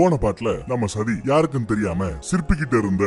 போன பாட்டுல நம்ம சதி யாருக்கும் தெரியாம சிற்பிக்கிட்ட இருந்த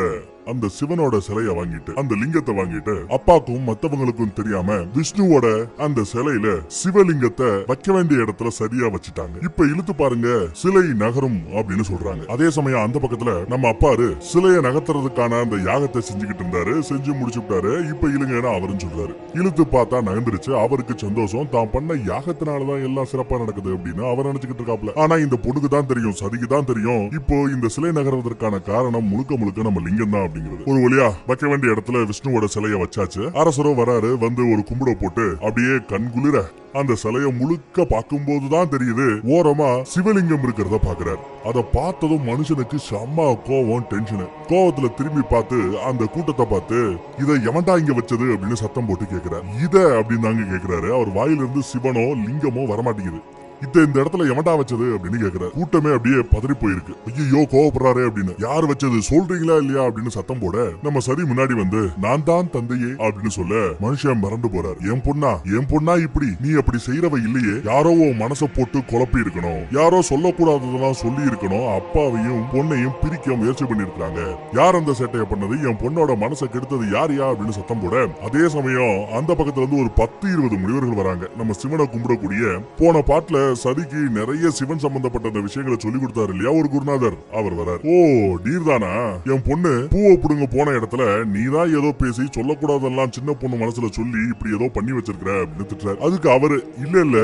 அந்த சிவனோட சிலைய வாங்கிட்டு அந்த லிங்கத்தை வாங்கிட்டு அப்பாக்கும் மத்தவங்களுக்கும் தெரியாம விஷ்ணுவோட அந்த சிலையில சிவலிங்கத்தை வைக்க வேண்டிய இடத்துல சரியா வச்சுட்டாங்க. இப்ப இழுத்து பாருங்க சிலை நகரும் அப்படின்னு சொல்றாங்க. அதே சமயம் அந்த பக்கத்துல நம்ம அப்பாரு சிலைய நகர்த்துறதுக்கான அந்த யாகத்தை செஞ்சுக்கிட்டு இருந்தாரு. செஞ்சு முடிச்சுட்டாரு. இப்ப இழுங்கன்னா அவரும் சொல்றாரு. இழுத்து பார்த்தா நகர்ந்துருச்சு. அவருக்கு சந்தோஷம். தான் பண்ண யாகத்தினாலதான் எல்லாம் சிறப்பா நடக்குது அப்படின்னு அவர் நினைச்சுக்கிட்டு இருக்காப்ல. ஆனா இந்த பொண்ணுக்கு தான் தெரியும், சதிக்கு தான் தெரியும், இப்போ இந்த சிலை நகர்வதற்கான காரணம் முழுக்க முழுக்க நம்ம லிங்கம் தான். ஒரு வழியா வைக்க வேண்டிய இடத்துல விஷ்ணுவோட சிலைய வச்சாச்சு. அரசரும் வராரு. வந்து ஒரு கும்பிட போட்டு அப்படியே கண்குளிர அந்த சிலைய முழுக்க பார்க்கும்போதுதான் தெரியுது ஓரமா சிவலிங்கம் இருக்கிறத பாக்குறாரு. அத பார்த்ததும் மனுஷனுக்கு செம்ம கோவம், டென்ஷன். கோவத்துல திரும்பி பார்த்து அந்த கூட்டத்தை பார்த்து இத எவன்டா இங்க வச்சது அப்படின்னு சத்தம் போட்டு கேக்குறாரு. இத அப்படின்னு தாங்க கேக்குறாரு. அவர் வாயிலிருந்து சிவனோ லிங்கமோ வரமாட்டேங்குது. இந்த இடத்துல எவன்டா வச்சது அப்படின்னு கேக்குறாரு. கூட்டமே அப்படியே பதறி போயிருக்கு. ஐயோ கோவப்படுறாரு அப்படின்னு. யாரு வச்சது சொல்றீங்களா இல்லையா அப்படின்னு சத்தம் போட நம்ம சரி முன்னாடி வந்து நான் தான் தந்தையே அப்படின்னு சொல்ல மனுஷன் மறந்து போறாரு. என் பொண்ணா இப்படி நீ அப்படி செய்யறவ இல்லையே. யாரோ மனசை போட்டு குழப்பி இருக்கணும். யாரோ சொல்லக்கூடாததெல்லாம் சொல்லி இருக்கணும். அப்பாவையும் பொண்ணையும் பிரிக்க முயற்சி பண்ணிருக்காங்க. யார் அந்த சேட்டையை பண்ணது? என் பொண்ணோட மனசை கெடுத்தது யாரியா அப்படின்னு சத்தம் போட அதே சமயம் அந்த பக்கத்துல இருந்து ஒரு 10-20 முனிவர்கள் வராங்க. நம்ம சிவனை கும்பிடக்கூடிய போன பாட்டுல சதிக்கு நிறைய சிவன் சம்பந்தப்பட்ட அந்த விஷயங்களை சொல்லி கொடுத்தாரு இல்லையா ஒரு குருநாதர், அவர் வரார். ஓ நீர்தானா? என் பொண்ணு பூவை புடுங்க போன இடத்துல நீதான் ஏதோ பேசி சொல்லக்கூடாதெல்லாம் சின்ன பொண்ணு மனசுல சொல்லி இப்படி ஏதோ பண்ணி வச்சிருக்கிற அப்படின்னு திட்டுறாரு. அதுக்கு அவரு இல்ல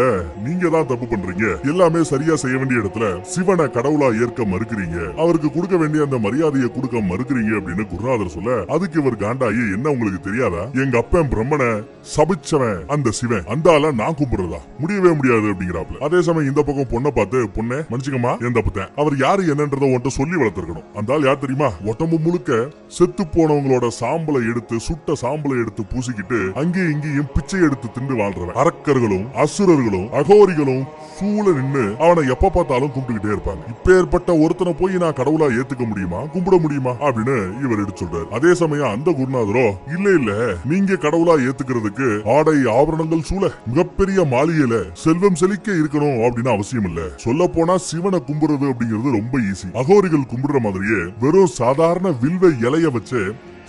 நீங்க தான் தப்பு பண்றீங்க. எல்லாமே சரியா செய்ய வேண்டிய இடத்துல சிவனை கடவுளா ஏற்க மறுக்கிறீங்க. அவருக்கு கொடுக்க வேண்டிய அந்த மரியாதையை கொடுக்க மறுக்கிறீங்க அப்படின்னு குருநாதர் சொல்ல அதுக்கு இவர் காண்டாயி என்ன உங்களுக்கு தெரியாதா? எங்க அப்பன் பிரம்மனை சபிச்சவன் அந்த சிவன், அந்த ஆள நான் கும்பிடுறதா முடியவே முடியாது அப்படிங்கிறாப்ல. அதே சமயம் இந்த பக்கம் பொண்ணை பார்த்து பொண்ணே மன்னிச்சுக்கமா என் தப்புத்தேன். அவர் யாரு என்னன்றத உன்ட்ட சொல்லி வளர்த்திருக்கணும். அந்த ஆள் யார் தெரியுமா? உடம்பு முழுக்க செத்து போனவங்களோட சாம்பலை எடுத்து சுட்ட சாம்பலை எடுத்து பூசிக்கிட்டு அங்கேயும் இங்கேயும் பிச்சை எடுத்து திண்டு வாழ்றவன். அரக்கர்களும் அசுரர்களும் அகோரிகளும் சூழ நின்னு அவனை எப்ப பார்த்தாலும் கும்பிட்டுக்கிட்டே இருப்பாங்க. இப்ப ஏற்பட்ட ஒருத்தனை போய் நான் கடவுளா ஏத்துக்க முடியுமா, கும்பிட முடியுமா அப்படின்னு இவர் எடுத்து சொல்றாரு. அதே சமயம் அந்த குருநாதரோ இல்ல நீங்க கடவுளா ஏத்துக்கிறதுக்கு ஆடை ஆபரணங்கள் சூழ மிகப்பெரிய மாளிகையில செல்வம் செழிக்க இருக்கணும் அப்படின்னு அவசியம் இல்ல. சொல்ல போனா சிவனை கும்பிடுறது அப்படிங்கிறது ரொம்ப ஈஸி. அகோரிகள் கும்பிடுற மாதிரியே வெறும் சாதாரண வில்வ இலைய வச்சு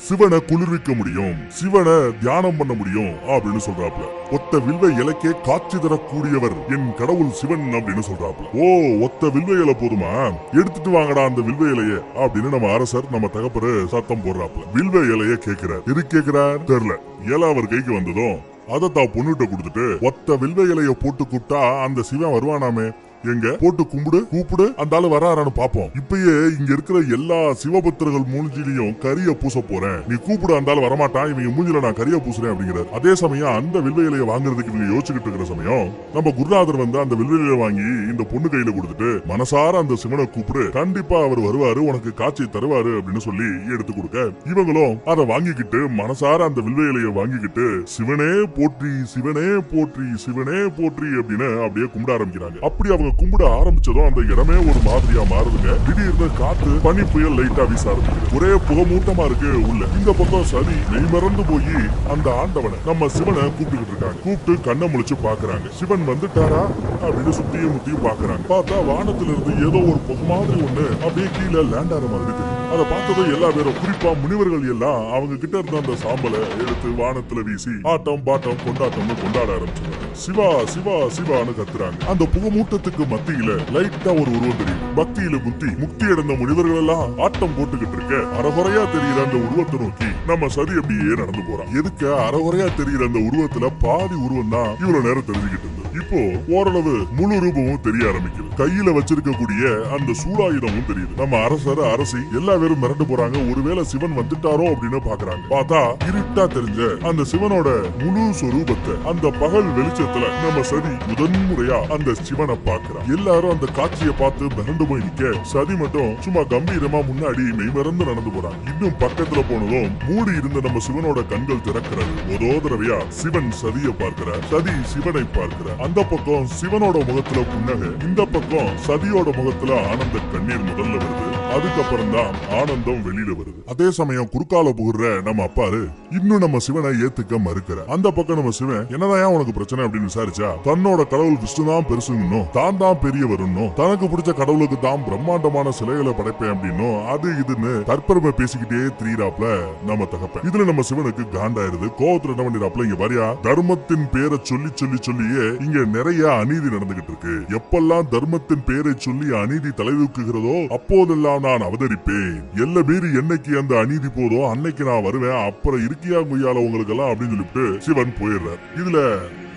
சிவனை குளிர்விக்க முடியும், சிவனை தியானம் பண்ண முடியும் அப்படின்னு சொல்றாப்ல. ஒத்த வில்வ இலைக்கே காட்சி தரக்கூடியவர் என் கடவுள் சிவன் அப்படின்னு சொல்றாப்ல. ஓ ஒத்த வில்வ இலை போதுமா? எடுத்துட்டு வாங்கடா அந்த வில்வ இலைய அப்படின்னு நம்ம அரசர் நம்ம தகப்பரு சத்தம் போடுறாப்ல. வில்வ இலைய கேட்கிறார். எது கேட்கிறார் தெரியல. இலை அவர் கைக்கு வந்ததும் அதை தான் பொண்ணுகிட்ட கொடுத்துட்டு ஒத்த வில்வ இலைய போட்டு கூப்பிட்டா அந்த சிவன் வருவானாமே, எங்க போட்டு கூப்பிடு அந்த ஆளு வராரான்னு பாப்போம். இப்பயே இங்க இருக்கிற எல்லா சிவபக்தர்கள் மூஞ்சிலையும் கரிய பூச போறேன், நீ கூப்பிடு அந்த ஆளு வரமாட்டான், இவங்க மூஞ்சில நான் கரிய பூசுறேன் அப்படிங்கிறார். அதே சமயம் அந்த வில்வ இலைய வாங்குறதுக்கு இவங்க யோசிச்சுக்கிட்டு இருக்கிற சமயம் நம்ம குருநாதர் வந்து அந்த வில்வ இலைய வாங்கி இந்த பொண்ணு கையில கொடுத்துட்டு மனசார அந்த சிவனை கூப்பிடு, கண்டிப்பா அவர் வருவாரு, உனக்கு காட்சி தருவாரு அப்படின்னு சொல்லி எடுத்து கொடுக்க இவங்களும் அதை வாங்கிக்கிட்டு மனசார அந்த வில்வ இலைய வாங்கிக்கிட்டு சிவனே போற்றி சிவனே போற்றி சிவனே போற்றி அப்படின்னு அப்படியே கும்பிட ஆரம்பிக்கிறாங்க. அப்படி அவங்க கும்பிட ஆரம்பிச்சதும் அந்த இடமே ஒரு மாதிரியா மாறுதுங்க. திடீர்னு காத்து பனி புயல் லைட்டா வீச ஆரம்பிக்குது. ஒரே புகமூட்டமா இருக்கு உள்ள. இந்த பக்கம் சதி மெய்மறந்து போய் அந்த ஆண்டவனை நம்ம சிவனை கூப்பிட்டுக்கிட்டு இருக்காங்க. கூப்பிட்டு கண்ணை முழிச்சு பாக்குறாங்க. சிவன் வந்துட்டாரா அப்படின்னு சுத்தியும் முத்தியும் பாக்குறாங்க. பார்த்தா வானத்துல இருந்து ஏதோ ஒரு புகை மாதிரி ஒண்ணு அப்படியே கீழே லேண்ட் ஆற மாதிரி தெரியும். அதை பார்த்ததும் எல்லா பேரும் குறிப்பா முனிவர்கள் எல்லாம் அவங்க கிட்ட இருந்த அந்த சாம்பலை எடுத்து வானத்துல வீசி ஆட்டம் பாட்டம் கொண்டாட்டம்னு கொண்டாட ஆரம்பிச்சாங்க. சிவா சிவா சிவான்னு கத்துறாங்க. அந்த புகமூட்டத்துக்கு மத்தியில லைட்டா ஒரு உருவம் தெரியும். பக்தியில முக்தி அடைந்த முனிவர்கள் எல்லாம் ஆட்டம் போட்டுக்கிட்டு இருக்க அறகுறையா தெரியுற அந்த உருவத்தை நோக்கி நம்ம சரி அப்படியே நடந்து போறான். எதுக்கு அறகுறையா தெரியுற அந்த உருவத்துல பாதி உருவம் தான் இவ்வளவு நேரம் தெரிஞ்சுக்கிட்டு இருந்தது. இப்போ ஓரளவு முழு ரூபமும் தெரிய ஆரம்பிக்குது. கையில வச்சிருக்கக்கூடிய அந்த சூடாயுதமும் தெரியுது. நம்ம அரசர் அரசி எல்லா பேரும் மிரண்டு போறாங்க. ஒருவேளை சிவன் வந்துட்டாரோ அப்படின்னு பாக்குறாங்க. பார்த்தா இருட்டா தெரிஞ்ச அந்த சிவனோட முழு சொரூபத்தை அந்த பகல் வெளிச்சத்துல நம்ம சதி முதன்முறையா அந்த சிவனை பாக்குறான். எல்லாரும் அந்த காட்சியை பார்த்து மிரண்டு போய் நிக்க சதி மட்டும் சும்மா கம்பீரமா முன்னாடி மெய்மறந்து நடந்து போறாங்க. இன்னும் பக்கத்துல போனதும் மூடி இருந்த நம்ம சிவனோட கண்கள் திறக்கிறது. முதோதரவையா சிவன் சதியை பார்க்கிறார், சதி சிவனை பார்க்கிறார். அந்த பக்கம் சிவனோட முகத்துல புன்னகை, இந்த பக்கம் சதியோட முகத்துல ஆனந்த கண்ணீர் முதல்ல வருது. அதுக்கப்புறம் தான் ஆனந்தம் வெளியில வருது. அதே சமயம் குறுக்கால புகுற நம்ம அப்பாரு இன்னும் நம்ம சிவனை ஏத்துக்க மறுக்கிற. அந்த பக்கம் நம்ம சிவன் என்னதான் உனக்கு பிரச்சனை அப்படின்னு விசாரிச்சா தன்னோட கடவுள் விஷ்ணு தான் பெருசுங்கணும், தான் பெரிய வரணும், தனக்கு பிடிச்ச கடவுளுக்கு தான் பிரம்மாண்டமான சிலைகளை படைப்பேன் அப்படின்னும் அது இதுன்னு தற்பெருமை பேசிக்கிட்டே திரியிறாப்ல நம்ம தகப்பன். இதுல நம்ம சிவனுக்கு காண்டாயிருது. கோவத்துல என்ன பண்ணிராப்ல, இங்க வரியா தர்மத்தின் பேரை சொல்லி சொல்லி சொல்லியே இங்க நிறைய அநீதி நடந்துகிட்டு இருக்கு. எப்பெல்லாம் தர்மத்தின் பேரை சொல்லி அநீதி தலைதூக்குகிறதோ அப்போதெல்லாம் நான் அவதரிப்பேன். எல்ல மீறி என்னைக்கு அந்த அநீதி போதோ அன்னைக்கு நான் வருவேன். அப்புறம் இருக்கியா குய்யால உங்களுக்கு எல்லாம் அப்படின்னு சொல்லிட்டு சிவன் போயிடுறார். இதுல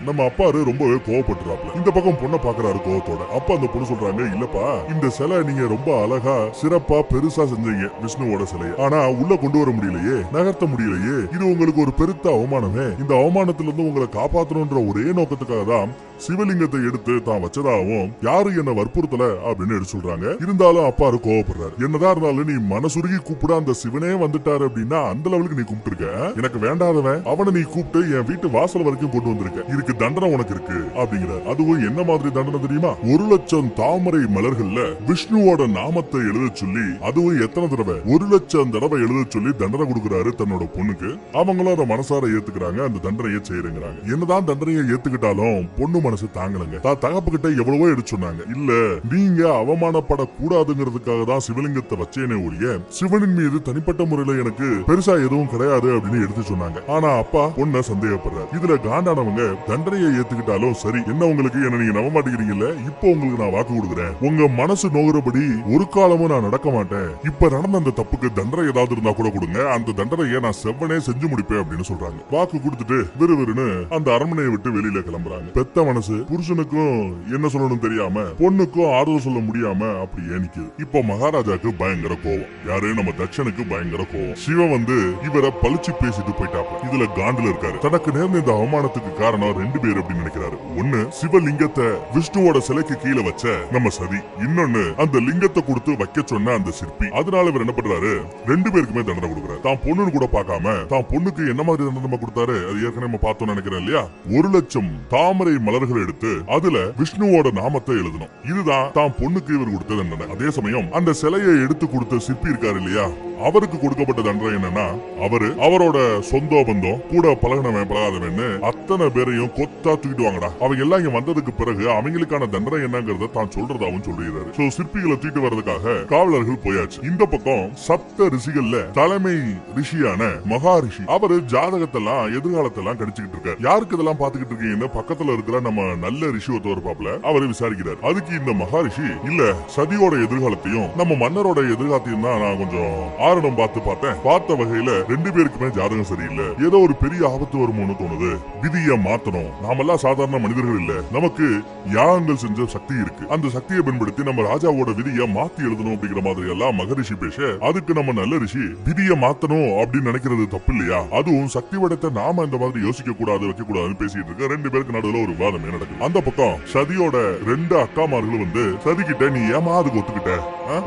நம்ம அப்பாரு ரொம்பவே கோவப்பட்டுறாப்ல. இந்த பக்கம் பொண்ணை பாக்குறாரு கோவத்தோட. அப்ப அந்த பொண்ணு சொல்றாங்க, இல்லப்பா இந்த சிலை நீங்க ரொம்ப அழகா சிறப்பா பெருசா செஞ்சீங்க விஷ்ணுவோட சிலையை, ஆனா உள்ள கொண்டு வர முடியலையே, நகர்த்த முடியலையே, இது உங்களுக்கு ஒரு பெருத்த அவமானமே. இந்த அவமானத்துல இருந்து உங்களை காப்பாற்றணும்ன்ற ஒரே நோக்கத்துக்காக தான் சிவலிங்கத்தை எடுத்து தான் வச்சதாகவும் யாரும் என்ன வற்புறுத்தல அப்படின்னு எடுத்து சொல்றாங்க. இருந்தாலும் அப்பாரு கோவப்படுறாரு. என்னதான் இருந்தாலும் நீ மனசுருகி கூப்பிட அந்த சிவனே வந்துட்டாரு அப்படின்னா அந்த லெவலுக்கு நீ கூப்பிட்டு இருக்க. எனக்கு வேண்டாதவன் அவனை நீ கூப்பிட்டு என் வீட்டு வாசல் வரைக்கும் கொண்டு வந்திருக்க. இதுக்கு தண்டனை உனக்கு இருக்கு அப்படிங்கிறார். அதுவும் என்ன மாதிரி தண்டனை தெரியுமா? 1,00,000 தாமரை மலர்கள்ல விஷ்ணுவோட நாமத்தை எழுத சொல்லி, அதுவும் எத்தனை தடவை 1,00,000 தடவை எழுத சொல்லி தண்டனை கொடுக்கிறாரு தன்னோட பொண்ணுக்கு. அவங்களும் அதை மனசார ஏத்துக்கிறாங்க. அந்த தண்டனையை செய்யறாங்க. என்னதான் தண்டனையை ஏத்துக்கிட்டாலும் பொண்ணு மனசு தாங்கலங்க. தகப்பு கிட்ட எவ்வளவோ எடுத்து சொன்னாங்க. இல்ல நீங்க அவமானப்படக்கூடாதுங்கிறதுக்காக தான் சிவலிங்கத்தை வச்சேனே ஒழிய சிவனின் மீது தனிப்பட்ட முறையில எனக்கு பெருசா எதுவும் கிடையாது அப்படின்னு எடுத்து சொன்னாங்க. ஆனா அப்பா பொண்ண சந்தேகப்படுறாரு. இதுல காண்டானவங்க தண்டனையை ஏத்துக்கிட்டாலும் சரி, என்ன உங்களுக்கு என்ன நீங்க நம்ப மாட்டேங்கிறீங்கல்ல, இப்போ உங்களுக்கு நான் வாக்கு கொடுக்குறேன், உங்க மனசு நோகுறபடி ஒரு காலமும் நான் நடக்க மாட்டேன். இப்ப நடந்த அந்த தப்புக்கு தண்டனை ஏதாவது இருந்தா கூட கொடுங்க, அந்த தண்டனையை நான் செவ்வனே செஞ்சு முடிப்பேன் அப்படின்னு சொல்றாங்க. வாக்கு கொடுத்துட்டு விறுவிறுன்னு அந்த அரண்மனையை விட்டு வெளியில கிளம்புறாங்க. பெத்த மனசு புருஷனுக்கும் என்ன சொல்லணும் தெரியாம பொண்ணுக்கும் ஆறுதல் சொல்ல முடியாம அப்படி ஏனிக்குது. இப்போ மகாராஜாக்கு பயங்கர கோவம். யாரு? நம்ம தட்சனுக்கு பயங்கர கோவம். சிவன் வந்து இவரை பழிச்சு பேசிட்டு போயிட்டாப்ல. இதுல காண்டுல இருக்காரு. தனக்கு நேர்ந்த இந்த அவமானத்துக்கு காரணம் 2 பேர் அப்படின்னு நினைக்கிறாரு. ஒண்ணு சிவலிங்கத்தை விஷ்ணுவோட சிலைக்கு கீழே வச்ச நம்ம சதி, இன்னொன்னு அந்த லிங்கத்தை கொடுத்து வைக்க சொன்ன அந்த சிற்பி. அதனால இவர் என்ன பண்றாரு, 2 பேருக்குமே தண்டனை கொடுக்கிறாரு. தான் பொண்ணுன்னு கூட பார்க்காம தான் பொண்ணுக்கு என்ன மாதிரி தண்டனை கொடுத்தாரு அது ஏற்கனவே நம்ம பார்த்தோம்னு நினைக்கிறேன் இல்லையா? 1,00,000 தாமரை மலர்கள் எடுத்து அதுல விஷ்ணுவோட நாமத்தை எழுதணும். இதுதான் தான் பொண்ணுக்கு இவர் கொடுத்த தண்டனை. அதே சமயம் அந்த சிலையை எடுத்து கொடுத்த சிற்பி இருக்காரு இல்லையா, அவருக்கு கொடுக்கப்பட்ட தண்டனை என்னன்னா, அவரோட சொந்த பந்தம் கூட பழகினவன் பழகாதவன்னு அத்தனை பேரையும் கொத்தா தூக்கிட்டு வாங்கடா. அவங்க எல்லாம் இங்க வந்ததுக்கு பிறகு அவங்களுக்கான தண்டனை என்னங்கறத தான் சொல்றதாவும் சொல்லிடுறாரு. சோ சிற்பிகளை தூக்கிட்டு வர்றதுக்காக காவலர்கள் போயாச்சு. இந்த பக்கம் சப்த ரிஷிகள்ல தலைமை ரிஷியான மகாரிஷி அவரு ஜாதகத்தெல்லாம் எதிர்காலத்தெல்லாம் கடிச்சுக்கிட்டு இருக்காரு. யாருக்கு இதெல்லாம் பாத்துக்கிட்டு இருக்கீங்கன்னு பக்கத்துல இருக்கிற நம்ம நல்ல ரிஷி ஒருத்தவர் பாப்புல அவரு விசாரிக்கிறார். அதுக்கு இந்த மகாரிஷி, இல்ல சதியோட எதிர்காலத்தையும் நம்ம மன்னரோட எதிர்காலத்தையும் தான் நான் கொஞ்சம் ஆரணம் பார்த்த வகையில 2 பேருக்குமே ஜாதகம் சரியில்லை. ஏதோ ஒரு பெரிய ஆபத்து வருமோன்னு தோணுது. விதியை மாத்தணும். நாமெல்லாம் சாதாரண மனிதர்கள் இல்ல, நமக்கு யாகங்கள் செஞ்ச சக்தி இருக்கு. அந்த சக்தியை பயன்படுத்தி நம்ம ராஜாவோட விதியை மாத்தி எழுதணும் அப்படிங்கிற மாதிரி எல்லாம் மகரிஷி பேச, அதுக்கு நம்ம நல்ல ரிஷி விதியை மாத்தணும் அப்படின்னு நினைக்கிறது தப்பு இல்லையா, அதுவும் சக்தி படைத்த நாம இந்த மாதிரி யோசிக்க கூடாது வைக்க கூடாதுன்னு பேசிட்டு இருக்க 2 பேருக்கு நடுவுல ஒரு வாதமே நடக்குது. அந்த பக்கம் சதியோட 2 அக்காமார்களும் வந்து சதிக்கிட்ட, நீ ஏமா அதுக்கு ஒத்துக்கிட்ட?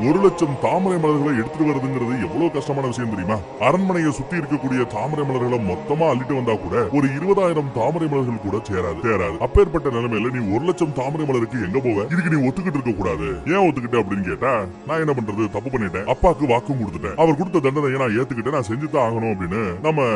1,00,000 தாமரை மலர்களை எடுத்துட்டு வருதுங்கிறது எவ்வளவு கஷ்டமான விஷயம் தெரியுமா? அரண்மனையை சுத்தி இருக்கக்கூடிய தாமரை மலர்களை மொத்தமா அள்ளிட்டு வந்தா கூட ஒரு 20,000 தாமரை மலர்கள் கூட சேராது. அப்பேற்பட்ட நிலைமையில நீ 1,00,000 தாமரை மலருக்கு எங்க போவ? இதுக்கு நீ ஒத்துக்கிட்டு இருக்க கூடாது. ஏன் ஒத்துக்கிட்ட அப்படின்னு கேட்டா, நான் என்ன பண்றது, தப்பு பண்ணிட்டேன், அப்பாக்கு வாக்கும் கொடுத்துட்டேன், அவர் கொடுத்த தண்டனையை நான் ஏத்துக்கிட்டேன், நான் செஞ்சுதான் ஆகணும் அப்படின்னு நம்ம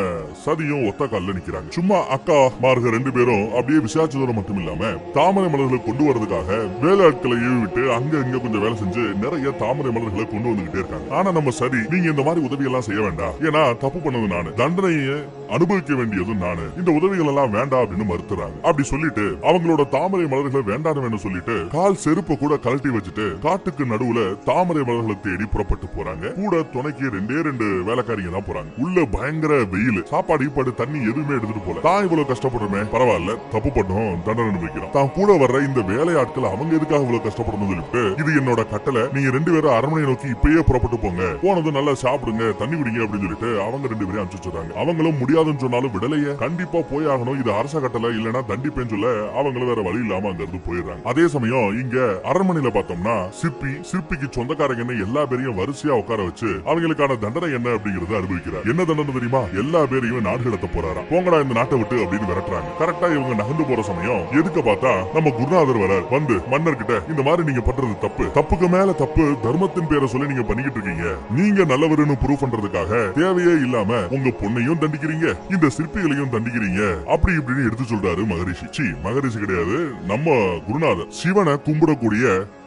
சதியும் ஒத்த கால்ல நிக்கிறாங்க. சும்மா அக்கா மார்க 2 பேரும் அப்படியே விசாரிச்சதோட மட்டும் இல்லாம தாமரை மலர்களை கொண்டு வரதுக்காக வேலையாட்களை ஏவி விட்டு அங்க இங்க கொஞ்சம் வேலை செஞ்சு நிறைய தாமரை மலர்களை கொண்டு வந்துகிட்டே இருக்காங்க. ஆனா நம்ம சரி, நீங்க இந்த மாதிரி உதவி எல்லாம் செய்ய வேண்டாம், ஏன்னா தப்பு பண்ணது நானு, தண்டனையை அனுபவிக்க வேண்டியதும் நானு, இந்த உதவிகள் எல்லாம் வேண்டாம் அப்படின்னு மறுத்துறாங்க. அப்படி சொல்லிட்டு அவங்களோட தாமரை மலர்களை வேண்டாம் சொல்லிட்டு கால் செருப்ப கூட கழட்டி வச்சுட்டு காட்டுக்கு நடுவுல தாமரை மலர்களை தேடி புறப்பட்டு போறாங்க. கூட துணைக்கு 2 வேலைக்காரிங்க தான் போறாங்க. உள்ள பயங்கர வெயில், சாப்பாடு ஈப்பாடு தண்ணி எதுவுமே எடுத்துட்டு போல. தான் இவ்வளவு கஷ்டப்படுறமே, பரவாயில்ல, தப்பு பண்ணோம், தண்டனை அனுபவிக்கிறோம். தான் கூட வர்ற இந்த வேலையாட்கள் அவங்க எதுக்காக இவ்வளவு கஷ்டப்படணும் சொல்லிட்டு, இது என்னோட கட்டளை, நீங்க 2 பேரும் அரண்மனை நோக்கி இப்பயே புறப்பட்டு போங்க, போனது நல்ல நல்லா சாப்பிடுங்க, தண்ணி குடிங்க அப்படின்னு சொல்லிட்டு அவங்க 2 பேரையும் அனுப்பிச்சுறாங்க. அவங்களும் முடியாதுன்னு சொன்னாலும் விடலையே, கண்டிப்பா போய் ஆகணும், இது அரச கட்டளை, இல்லனா தண்டிப்பேன்னு சொல்ல அவங்களும் வேற வழி இல்லாம அங்க இருந்து போயிடுறாங்க. அதே சமயம் இங்க அரண்மனையில பார்த்தோம்னா சிற்பிக்கு சொந்தக்காரங்க எல்லா பேரையும் வரிசையா உட்கார வச்சு அவங்களுக்கான தண்டனை என்ன அப்படிங்கறத அனுபவிக்கிறார். என்ன தண்டனை தெரியுமா? எல்லா பேரையும் நாடு கடத்த போறாராம். போங்கடா இந்த நாட்டை விட்டு அப்படின்னு விரட்டுறாங்க. கரெக்டா இவங்க நகர்ந்து போற சமயம் எதுக்கு பார்த்தா நம்ம குருநாதர் வரார். வந்து மன்னர்கிட்ட இந்த மாதிரி நீங்க பண்றது தப்பு, தப்புக்கு மேல தப்பு, தர்மத்தின் பேரை சொல்லி நீங்க பண்ணிக்கிட்டு இருக்கீங்க, நீங்க நல்லவருன்னு ப்ரூவ் பண்றதுக்காக தேவையே இல்லாம உங்க பொண்ணையும் தண்டிக்கிறீங்க, இந்த சிற்பிகளையும் தண்டிக்கிறீங்க அப்படி இப்படின்னு எடுத்து சொல்றாரு மகரிஷி. மகரிஷி கிடையாது, நம்ம குருநாதர், சிவனை கும்பிடக்கூடிய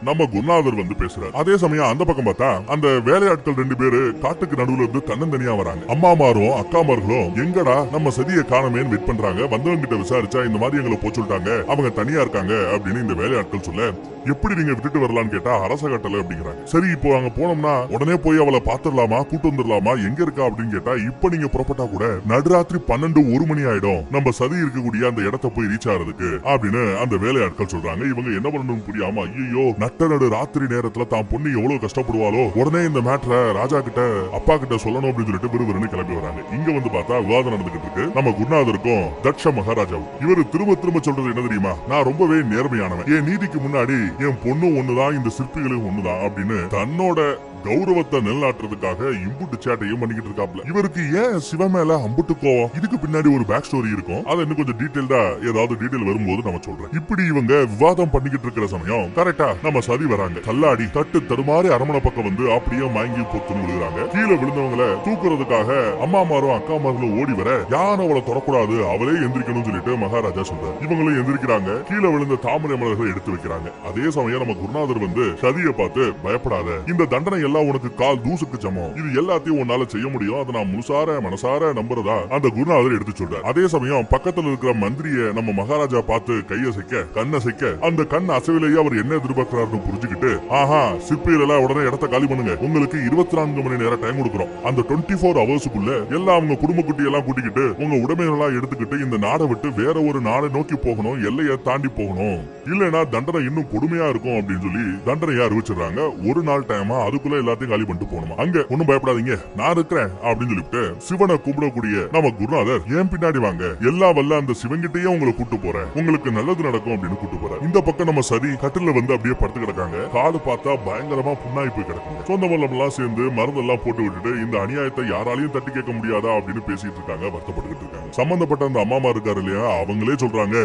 நம்ம குருநாதர் வந்து பேசுறாரு. அதே சமயம் அந்த பக்கம் பார்த்தா அந்த வேலையாட்கள் 2 பேரு காட்டுக்கு நடுவுல இருந்து தன்னந்தனியா வராங்க. அம்மாமாரும் அக்காமார்களும் எங்கடா நம்ம சதியை காணமேன்னு வெயிட் பண்றாங்க. வந்தவங்க கிட்ட விசாரிச்சா இந்த மாதிரி எங்களை போச்சு சொல்லிட்டாங்க, அவங்க தனியா இருக்காங்க அப்படின்னு இந்த வேலையாட்கள் சொல்ல, எப்படி நீங்க விட்டுட்டு வரலான்னு கேட்டா அரச கட்டளை அப்படிங்கிறாங்க. சரி இப்போ அங்க போனோம்னா உடனே போய் அவளை பாத்துடலாமா, கூட்டு வந்துடலாமா, எங்க இருக்கா அப்படின்னு கேட்டா இப்ப நீங்க புறப்பட்டா கூட நடுராத்திரி 12-1 மணி ஆயிடும் நம்ம சதி இருக்கக்கூடிய அந்த இடத்தை போய் ரீச் ஆறதுக்கு அப்படின்னு அந்த வேலையாட்கள் சொல்றாங்க. இவங்க என்ன பண்ணணும் புரியாம, ஐயோ நட்ட நடு ராத்திரி நேரத்துல தான் பொண்ணு எவ்வளவு கஷ்டப்படுவாளோ, உடனே இந்த மேட்டரை ராஜா கிட்ட அப்பா கிட்ட சொல்லணும் அப்படின்னு சொல்லிட்டு விறுவிறுன்னு கிளம்பி வராங்க. இங்க வந்து பார்த்தா விவாதம் நடந்துகிட்டு இருக்கு. நம்ம குருநாதருக்கும் தட்ச மகாராஜாவும். இவரு திரும்ப திரும்ப சொல்றது என்ன தெரியுமா? நான் ரொம்பவே நேர்மையானவன், என் நீதிக்கு முன்னாடி என் பொண்ணும் ஒண்ணுதான், இந்த சிற்பிகளும் ஒண்ணுதான் அப்படின்னு தன்னோட கௌரவத்தை நிலநாட்டுறதுக்காக இம்புட்டு சேட்டையும் பண்ணிக்கிட்டு இருக்காப்ல. இவருக்கு ஏன் சிவ மேல அம்புட்டு கோவம்? இதுக்கு பின்னாடி ஒரு பேக் ஸ்டோரி இருக்கும். அதை இன்னும் கொஞ்சம் டீடைல்டா ஏதாவது டீடைல் வரும்போது நம்ம சொல்றேன். இப்படி இவங்க விவாதம் பண்ணிக்கிட்டு இருக்கிற சமயம் கரெக்டா நம்ம சதி வராங்க. கல்லாடி தட்டு தடுமாறி அரமனை பக்கம் வந்து அப்படியே மயங்கி பொத்துன்னு விழுகிறாங்க. கீழே விழுந்தவங்களை தூக்குறதுக்காக அம்மாமாரும் அக்காமார்களும் ஓடி வர, யாரும் அவளை தொடக்கூடாது, அவளே எந்திரிக்கணும்னு சொல்லிட்டு மகாராஜா சொல்றாரு. இவங்களும் எந்திரிக்கிறாங்க. கீழே விழுந்த தாமரை மலர்களை எடுத்து வைக்கிறாங்க. அதே சமயம் நம்ம குருநாதர் வந்து சதியை பார்த்து, பயப்படாத, இந்த தண்டனை உனக்கு கால் தூசுக்கு சமம், இது எல்லாத்தையும் உன்னால செய்ய முடியும், அதை நான் முழுசார மனசார நம்புறதா அந்த குருநாதர் எடுத்து சொல்றார். அதே சமயம் பக்கத்துல இருக்கிற மந்திரிய நம்ம மகாராஜா பார்த்து கையசைக்க, கண்ணசைக்க, அந்த கண் அசைவிலேயே அவர் என்ன எதிர்பார்க்கிறாருன்னு புரிஞ்சுக்கிட்டு, ஆஹா சிற்பிகள் எல்லாம் உடனே இடத்த காலி பண்ணுங்க, உங்களுக்கு 24 மணி நேரம் டைம் கொடுக்கிறோம், அந்த 24 ஹவர்ஸ்க்குள்ள எல்லாம் அவங்க குடும்ப குட்டி எல்லாம் கூட்டிக்கிட்டு உங்க உடைமைகளா எடுத்துக்கிட்டு இந்த நாடை விட்டு வேற ஒரு நாடை நோக்கி போகணும், எல்லையை தாண்டி போகணும், இல்லைன்னா தண்டனை இன்னும் கொடுமையா இருக்கும் அப்படின்னு சொல்லி தண்டனையா அறிவிச்சிடறாங்க. ஒரு நாள் டைமா அதுக்குள்ள எல்லாத்தையும் காலி பண்ணிட்டு போகணுமா. அங்க ஒண்ணும் பயப்படாதீங்க, நான் இருக்கிறேன் அப்படின்னு சொல்லிட்டு சிவனை கூப்பிடக்கூடிய நம்ம குருநாதர், ஏன் பின்னாடி வாங்க, எல்லா வல்ல அந்த சிவன்கிட்டயே உங்களை கூட்டு போறேன், உங்களுக்கு நல்லது நடக்கும் அப்படின்னு கூட்டு போறேன். இந்த பக்கம் நம்ம சதி கட்டில வந்து அப்படியே படுத்து கிடக்காங்க. காலு பார்த்தா பயங்கரமா புண்ணாய் போய் கிடக்குங்க. சொந்த மல்லம் எல்லாம் சேர்ந்து மருந்தெல்லாம் போட்டு விட்டுட்டு இந்த அநியாயத்தை யாராலையும் தட்டி கேட்க முடியாதா அப்படின்னு பேசிட்டு இருக்காங்க, வருத்தப்பட்டுக்கிட்டு இருக்காங்க. சம்பந்தப்பட்ட அந்த அம்மா இருக்காரு இல்லையா, அவங்களே சொல்றாங்க,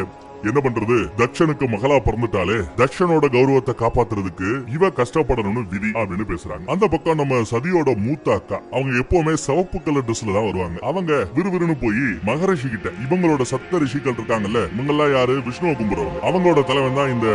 என்ன பண்றது, தட்சனுக்கு மகளா பிறந்துட்டாலே தட்சனோட கௌரவத்தை காப்பாத்துறதுக்கு இவ கஷ்டப்படணும்னு விதி அப்படின்னு பேசுறாங்க. அந்த பக்கம் நம்ம சதியோட மூத்த அக்கா, அவங்க எப்பவுமே சிவப்பு கலர் ட்ரெஸ்ல தான் வருவாங்க. அவங்க விறுவிறுன்னு போய் மகரிஷி கிட்ட, இவங்களோட சப்த ரிஷிகள் இருக்காங்கல்ல, இவங்கெல்லாம் யாரு, விஷ்ணுவை கும்பிடுறவங்க, அவங்களோட தலைவன் தான் இந்த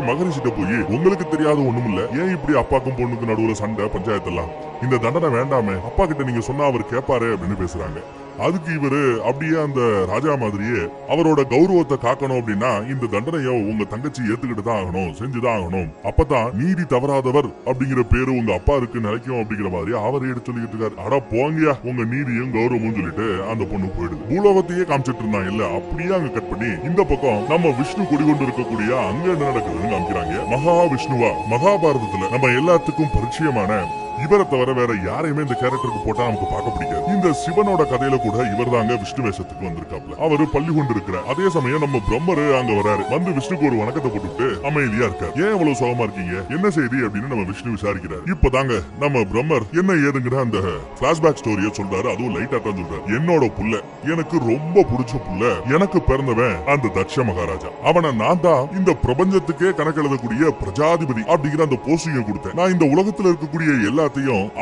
மகரிஷிட்ட போய், உங்களுக்கு தெரியாத ஒண்ணும் இல்ல, ஏன் இப்படி அப்பாக்கும் பொண்ணுக்கு நடுவுல சண்டை பஞ்சாயத்து எல்லாம், இந்த தண்டனை வேண்டாமே, அப்பா கிட்ட நீங்க சொன்னா அவர் கேட்பாரு அப்படின்னு பேசுறாங்க. அதுக்கு இவரு அப்படியே அந்த ராஜா மாதிரியே அவரோட கௌரவத்தை காக்கணும் அப்படின்னா இந்த தண்டனையை உங்க தங்கச்சி ஏத்துக்கிட்டு தான் ஆகணும், செஞ்சுதான் ஆகணும், அப்பதான் நீதி தவறாதவர் அப்படிங்கிற பேரு உங்க அப்பா இருக்கு நினைக்கும் அப்படிங்கிற மாதிரி அவரே எடுத்து சொல்லிட்டு இருக்காரு. அட போங்கயா உங்க நீதியும் கௌரவமும் சொல்லிட்டு அந்த பொண்ணு போயிடுது. பூலோகத்தையே காமிச்சிட்டு இருந்தாங்க இல்ல, அப்படியே அங்க கட் பண்ணி இந்த பக்கம் நம்ம விஷ்ணு குடி கொண்டு இருக்கக்கூடிய அங்க என்ன நடக்குதுன்னு காமிக்கிறாங்க. மகா விஷ்ணுவா மகாபாரதத்துல நம்ம எல்லாத்துக்கும் பரிச்சயமான இவரை தவிர வேற யாரையுமே இந்த கேரக்டருக்கு போட்டா நமக்கு பார்க்க பிடிக்காது. இந்த சிவனோட கதையில கூட இவர் தாங்க விஷ்ணு வேஷத்துக்கு வந்திருக்காப்ல. அவரு பள்ளி கொண்டு இருக்கிறார். அதே சமயம் நம்ம பிரம்மரு அங்க வராரு. வந்து விஷ்ணுக்கு ஒரு வணக்கத்தை போட்டுட்டு அமைதியா இருக்காரு. ஏன் இவ்வளவு சுகமா இருக்கீங்க, என்ன செய்தி அப்படின்னு நம்ம விஷ்ணு விசாரிக்கிறார். இப்பதாங்க நம்ம பிரம்மர் என்ன ஏதுங்கிற அந்த பிளாஷ்பேக் ஸ்டோரிய சொல்றாரு. அதுவும் லைட்டா தான் சொல்றாரு. என்னோட புள்ள, எனக்கு ரொம்ப பிடிச்ச புள்ள, எனக்கு பிறந்தவன் அந்த தட்ச மகாராஜா, அவனை நான் தான் இந்த பிரபஞ்சத்துக்கே கணக்கெழுதக்கூடிய பிரஜாதிபதி அப்படிங்கிற அந்த போஸ்டிங்க கொடுத்தேன். நான் இந்த உலகத்துல இருக்கக்கூடிய எல்லாத்தையும்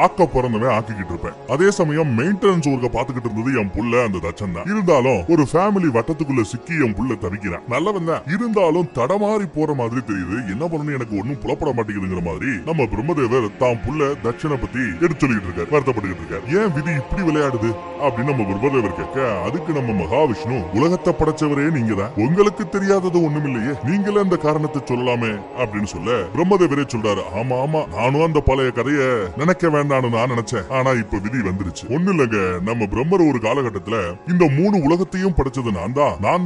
ஆக்க பிறந்தவன் ஆக்கிக்கிட்டு இருப்பேன். அதே சமயம் மெயின்டெனன்ஸ் ஒர்க்க பாத்துக்கிட்டு இருந்தது என் புள்ள அந்த தட்சன் தான். இருந்தாலும் ஒரு ஃபேமிலி வட்டத்துக்குள்ள சிக்கி என் புள்ள தவிக்கிறான். நல்லவன் தான், இருந்தாலும் தடமாறி போற மாதிரி தெரியுது, என்ன பண்ணணும் எனக்கு ஒன்னும் புலப்பட மாட்டேங்குதுங்கிற மாதிரி நம்ம பிரம்மதேவர் தான் புள்ள தட்சனை பத்தி எடுத்து சொல்லிட்டு இருக்காரு, வருத்தப்பட்டுக்கிட்டு இருக்காரு. ஏன் விதி இப்படி விளையாடுது அப்படின்னு நம்ம பிரம்மதேவர் கேட்க, அதுக்கு நம்ம மகாவிஷ்ணு, உலகத்தை படைச்சவரே நீங்க தான், உங்களுக்கு தெரியாதது ஒண்ணும் இல்லையே, நீங்களே அந்த காரணத்தை சொல்லலாமே அப்படின்னு சொல்ல பிரம்மதேவரே சொல்றாரு, ஆமா ஆமா நானும் அந்த பழைய கதையை நினைக்க வேண்டாம்னு நான் நினைச்சேன். ஆனா இப்ப விதி வந்துருச்சு. ஒண்ணு இல்லங்க, நம்ம பிரம்மர் ஒரு காலகட்டத்துல இந்த 3 உலகத்தையும் படைச்சது நான்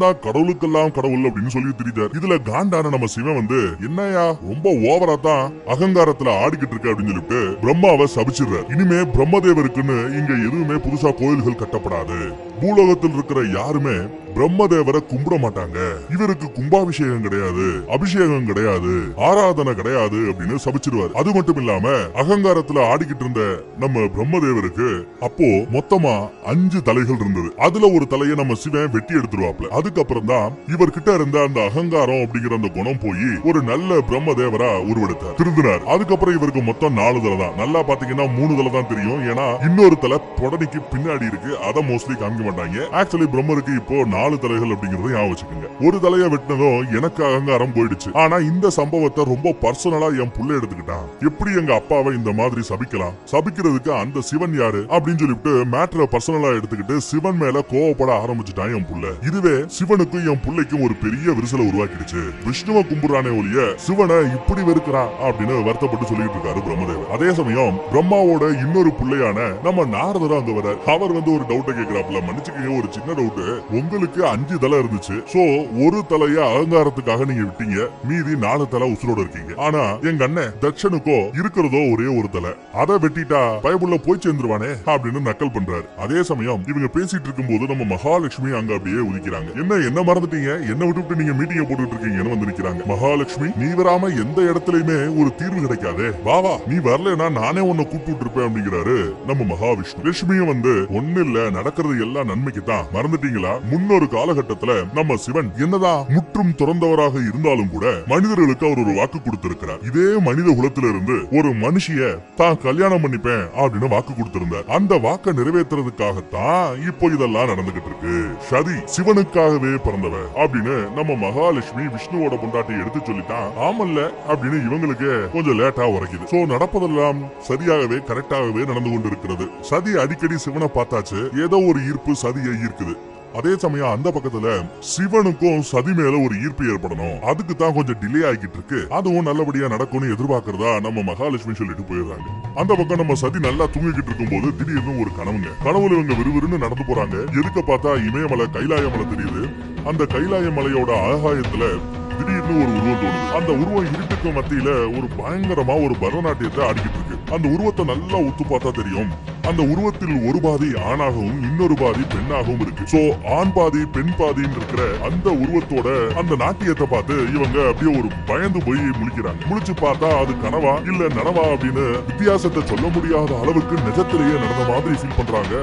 தான் கடவுளுக்கெல்லாம் கடவுள் அப்படின்னு சொல்லி திரிதார். இதுல காண்டான நம்ம சிவன் வந்து என்னையா ரொம்ப ஓவரா தான் அகங்காரத்துல ஆடிக்கிட்டு இருக்க அப்படின்னு சொல்லிட்டு பிரம்மாவை சபிச்சிடுறார். இனிமே பிரம்மதேவருக்குன்னு இங்க எதுவுமே புதுசா கோயில்கள் கட்டப்படாது. பூலோகத்தில் இருக்கிற யாருமே பிரம்மதேவரை கும்பிட மாட்டாங்க. இவருக்கு கும்பாபிஷேகம் கிடையாது, அபிஷேகம் கிடையாது, ஆராதனை கிடையாது அப்படின்னு சபிச்சிருவார். அது மட்டும் இல்லாம அகங்காரத்துல ஆடிக்கிட்டு இருந்த நம்ம பிரம்மதேவருக்கு அப்போ மொத்தமா 5 தலைகள் இருந்தது. அதுல ஒரு தலையை நம்ம சிவன் வெட்டி எடுத்துருவாப்ல. அதுக்கப்புறம் தான் இவர்கிட்ட இருந்த அந்த அகங்காரம் அப்படிங்கிற அந்த குணம் போய் ஒரு நல்ல பிரம்மதேவரா உருவெடுத்தார், திருந்தினார். அதுக்கப்புறம் இவருக்கு மொத்தம் 4 தலை தான். நல்லா பாத்தீங்கன்னா 3 தலை தான் தெரியும். ஏன்னா இன்னொரு தலை புடனைக்கு பின்னாடி இருக்கு. அதை மோஸ்ட்லி காமிக்க மாட்டாங்க. ஆக்சுவலி பிரம்மருக்கு இப்போ 4 தலைகள் அப்படிங்கறத ஞாபகம் வச்சுக்கோங்க. ஒரு தலையை வெட்டினதும் எனக்கு அகங்காரம் போயிடுச்சு. ஆனா இந்த சம்பவத்தை ரொம்ப பர்சனலா என் புள்ள எடுத்துக்கிட்டான். எப்படி எங்க அப்பாவை இந்த மாதிரி சபிக்கலாம்? சபிக்கிறதுக்கு அந்த சிவன் யாரு அப்படின்னு சொல்லிட்டு மேட்டரை பர்சனலா எடுத்துக்கிட்டு சிவன் மேல கோவப்பட ஆரம்பிச்சுட்டான் என் புள்ள. இதுவே சிவனுக்கும் என் புள்ளைக்கும் ஒரு பெரிய விரிசலை உருவாக்கிடுச்சு. விஷ்ணுவை கும்பிடுறானே ஒழிய சிவனை இப்படி வெறுக்கிறான் அப்படின்னு வருத்தப்பட்டு சொல்லிட்டு இருக்காரு பிரம்மதேவர். அதே சமயம் பிரம்மாவோட இன்னொரு புள்ளையான நம்ம நாரதர் அங்க வர அவர் வந்து ஒரு டவுட்டை கேட்கிறாப்ல. மன்னிச்சுக்கங்க, ஒரு சின்ன டவுட். உங்களுக்கு 5 தலை இருந்துச்சு. சோ ஒரு தலைய அகங்காரத்துக்காக நீங்க விட்டீங்க, மீதி 4 தலை உசுரோட இருக்கீங்க. ஆனா எங்க அண்ணன் தட்சனுக்கோ இருக்கிறதோ ஒரே ஒரு தலை. அதை வெட்டிட்டா பயபுள்ள போய் சேர்ந்துருவானே அப்படின்னு நக்கல் பண்றாரு. அதே சமயம் இவங்க பேசிட்டு இருக்கும் போது நம்ம மகாலட்சுமி அங்க அப்படியே உதிக்கிறாங்க. என்ன மறந்துட்டீங்க? என்ன விட்டுவிட்டு நீங்க மீட்டிங்க போட்டுட்டு இருக்கீங்கன்னு வந்து நிக்கிறாங்க. மகாலட்சுமி, நீ வராம எந்த இடத்துலயுமே ஒரு தீர்வு கிடைக்காதே, வா நீ வரலன்னா நானே உன்னை கூப்பிட்டு இருப்பேன் அப்படிங்கிறாரு நம்ம மகாவிஷ்ணு. லட்சுமியும் வந்து ஒண்ணு இல்ல, நடக்கிறது எல்லாம் நன்மைக்கு தான். மறந்துட்டீங்களா? முன்னொரு காலகட்டத்துல நம்ம சிவன் என்னதான் முற்றும் துறந்தவராக இருந்தாலும் கூட மனிதர்களுக்கு அவர் ஒரு வாக்கு கொடுத்திருக்கிறார். இதே மனித குலத்தில இருந்து ஒரு மனுஷிய தான் கல்யாணம் பண்ணிப்பேன் அப்படின்னு வாக்கு கொடுத்திருந்தார். அந்த வாக்கை நிறைவேற்றுறதுக்காகத்தான் இப்போ இதெல்லாம் நடந்துகிட்டு இருக்கு. சதி சிவனுக்காகவே பிறந்தவ அப்படின்னு நம்ம மகாலட்சுமி விஷ்ணுவோட பொண்டாட்டி எடுத்து சொல்லிட்டான். ஆமல்ல அப்படின்னு இவங்களுக்கு கொஞ்சம் லேட்டா உரைக்குது. சோ நடப்பதெல்லாம் சரியாகவே கரெக்டாகவே நடந்து கொண்டிருக்கிறது. சதி அடிக்கடி சிவனை பார்த்தாச்சு, ஏதோ ஒரு ஈர்ப்பு சதியை ஈர்க்குது. அதே சமயம் அந்த பக்கத்துல சிவனுக்கும் சதி மேல ஒரு ஈர்ப்பு ஏற்படணும், அதுக்கு தான் கொஞ்சம் டிலே ஆகிட்டு இருக்கு. அதுவும் நல்லபடியா நடக்கும்னு எதிர்பார்க்கறதா நம்ம மகாலட்சுமி சொல்லிட்டு போயிடுறாங்க. அந்த பக்கம் நம்ம சதி நல்லா தூங்கிக்கிட்டு இருக்கும் போது திடீர்னு ஒரு கனவுல இவங்க விறுவிறுன்னு நடந்து போறாங்க. எதுக்க பார்த்தா இமயமலை கைலாய மலை தெரியுது. அந்த கைலாய மலையோட ஆகாயத்துல திடீர்னு ஒரு உருவம் தோணுது. அந்த உருவம் இருட்டுக்கு மத்தியில ஒரு பயங்கரமா ஒரு பரதநாட்டியத்தை ஆடிக்கிட்டு இருக்கு. அந்த உருவத்தை நல்லா உத்து பார்த்தா தெரியும், அந்த உருவத்தில் ஒரு பாதி ஆணாகவும் இன்னொரு பாதி பெண்ணாகவும் இருக்கு. சோ ஆண் பாதி பெண் பாதின்னு இருக்கிற அந்த உருவத்தோட அந்த நாட்டியத்தை பார்த்து இவங்க அப்படியே ஒரு பயந்து போய் முழிக்கிறாங்க. முழிச்சு பார்த்தா அது கனவா இல்ல நனவா அப்படின்னு வித்தியாசத்தை சொல்ல முடியாத அளவுக்கு நிஜத்திலேயே நடந்த மாதிரி ஃபீல் பண்றாங்க.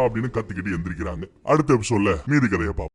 அப்படின்னு கத்திக்கிட்டு எந்திரிக்கிறாங்க. அடுத்த எபிசோட்ல மீதி கதையை பார்ப்போம்.